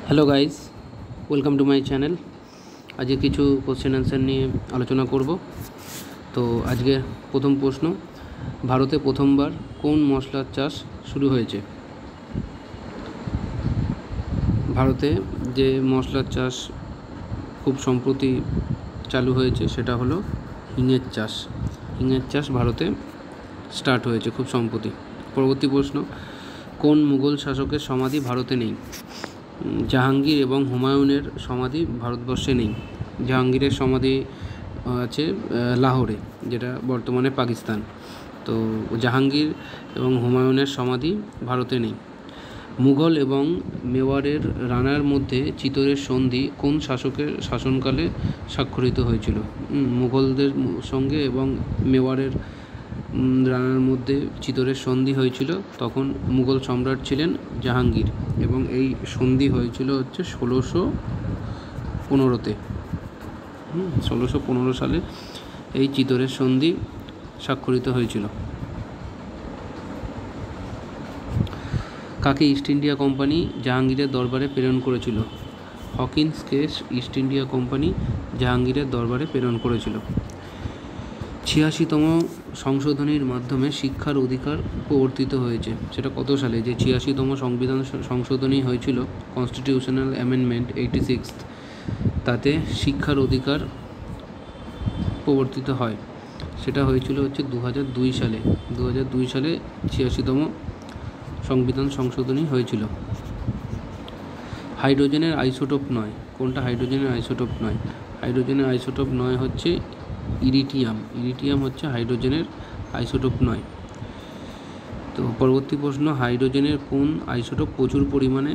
Hello guys, welcome to my channel. আজকে কিছু question answer নিয়ে আলোচনা করব। তো আজকে প্রথম প্রশ্ন, ভারতে প্রথমবার কোন মশলার চাষ শুরু হয়েছে? ভারতে যে মশলার চাষ খুব সম্প্রতি চালু হয়েছে সেটা হলো হিঙের চাষ। হিঙের চাষ ভারতে স্টার্ট হয়েছে খুব সম্প্রতি। পরবর্তী প্রশ্ন, কোন মুঘল শাসকের সমাধি ভারতে নেই? জাহাঙ্গীর এবং হুমায়ুনের সমাধি ভারতবর্ষে নেই। জাহাঙ্গীরের সমাধি আছে লাহোরে, যেটা বর্তমানে পাকিস্তান। তো জাহাঙ্গীর এবং হুমায়ুনের সমাধি ভারতে নেই। মুঘল এবং মেওয়ারের রানার মধ্যে চিতোরের সন্ধি কোন শাসকের শাসনকালে স্বাক্ষরিত হয়েছিল? মুঘলদের সঙ্গে এবং মেওয়ারের রানার মধ্যে চিতোরের সন্ধি হয়েছিল, তখন মুঘল সম্রাট ছিলেন জাহাঙ্গীর, এবং এই সন্ধি হয়েছিল হচ্ছে 1615-তে। 1615 সালে এই চিতোরের সন্ধি স্বাক্ষরিত হয়েছিল। কাকে ইস্ট ইন্ডিয়া কোম্পানি জাহাঙ্গীরের দরবারে প্রেরণ করেছিল? হকিন্সকে ইস্ট ইন্ডিয়া কোম্পানি জাহাঙ্গীরের দরবারে প্রেরণ করেছিল। 86তম সংশোধনীর মাধ্যমে শিক্ষার অধিকার প্রবর্তিত হয়েছে, সেটা কত সালে? যে 86তম সংবিধান সংশোধনী হয়েছিল, কনস্টিটিউশনাল অ্যামেন্ডমেন্ট 86, তাতে শিক্ষার অধিকার প্রবর্তিত হয়, সেটা হয়েছিল হচ্ছে 2002 সালে। 2002 সালে 86তম সংবিধান সংশোধনী হয়েছিল। হাইড্রোজেনের আইসোটোপ নয় কোনটা? হাইড্রোজেনের আইসোটোপ নয়, হাইড্রোজেনের আইসোটোপ নয় হচ্ছে ইরিটিয়াম। ইরিটিয়াম হচ্ছে হাইড্রোজেনের আইসোটোপ নয়। তো পরবর্তী প্রশ্ন, হাইড্রোজেনের কোন আইসোটোপ প্রচুর পরিমাণে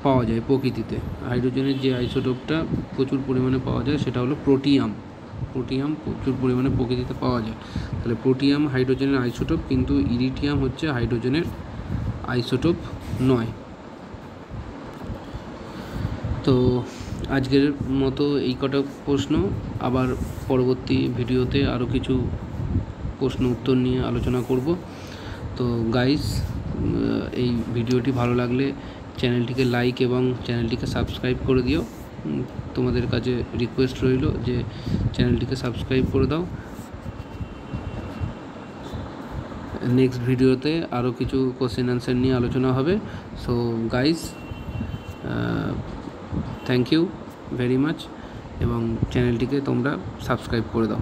পাওয়া যায় প্রকৃতিতে? হাইড্রোজেনের যে আইসোটোপটা প্রচুর পরিমাণে পাওয়া যায় সেটা হলো প্রোটিয়াম। প্রোটিয়াম প্রচুর পরিমাণে প্রকৃতিতে পাওয়া যায়। তাহলে প্রোটিয়াম হাইড্রোজেনের আইসোটোপ, কিন্তু ইরিটিয়াম হচ্ছে হাইড্রোজেনের আইসোটোপ নয়। তো আজকের মতো এই কটা প্রশ্ন, আবার পরবর্তী ভিডিওতে আরও কিছু প্রশ্ন উত্তর নিয়ে আলোচনা করব। তো গাইস, এই ভিডিওটি ভালো লাগলে চ্যানেলটিকে লাইক এবং চ্যানেলটিকে সাবস্ক্রাইব করে দিও। তোমাদের কাছে রিকোয়েস্ট রইল যে চ্যানেলটিকে সাবস্ক্রাইব করে দাও। নেক্সট ভিডিওতে আরও কিছু কোশ্চেন অ্যান্সার নিয়ে আলোচনা হবে। So guys, thank you very much, এবং চ্যানেলটিকে তোমরা সাবস্ক্রাইব করে দাও।